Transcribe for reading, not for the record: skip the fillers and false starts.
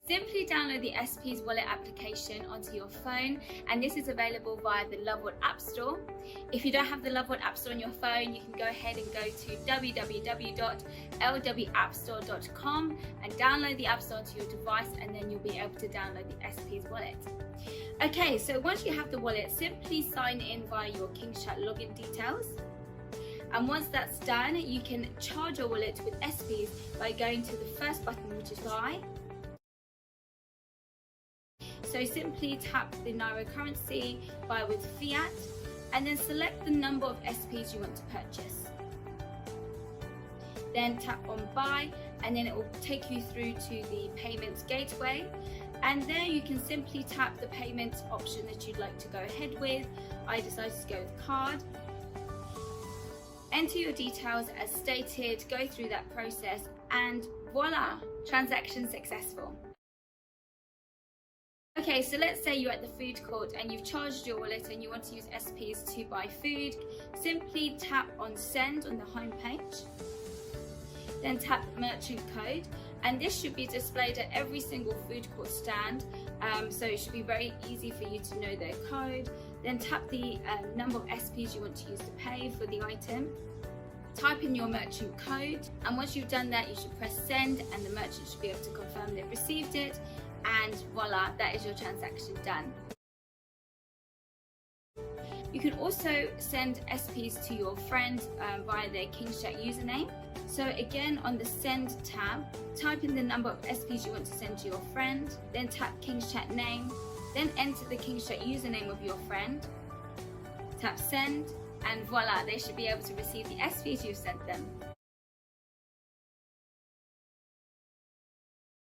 Simply download the Espees wallet application onto your phone, and this is available via the LoveWorld App Store. If you don't have the LoveWorld App Store on your phone, you can go ahead and go to www.lwappstore.com and download the App Store onto your device, and then you'll be able to download the Espees wallet. Okay, so once you have the wallet, simply sign in via your KingChat login details. And once that's done, you can charge your wallet with Espees by going to the first button, which is buy. So simply tap the Naira currency, buy with fiat, and then select the number of Espees you want to purchase. Then tap on buy, and then it will take you through to the payments gateway. And there you can simply tap the payment option that you'd like to go ahead with. I decided to go with card. Enter your details as stated, go through that process, and voila, transaction successful. Okay, so let's say you're at the food court and you've charged your wallet and you want to use Espees to buy food. Simply tap on send on the home page, then tap merchant code, and this should be displayed at every single food court stand, so it should be very easy for you to know their code. Then tap the number of Espees you want to use to pay for the item. Type in your merchant code, and once you've done that, you should press send, and the merchant should be able to confirm they've received it. And voila, that is your transaction done. You can also send Espees to your friend via their KingChat username. So again, on the send tab, type in the number of Espees you want to send to your friend, then tap KingChat name, then enter the KingChat username of your friend, tap send, and voila, they should be able to receive the Espees you've sent them.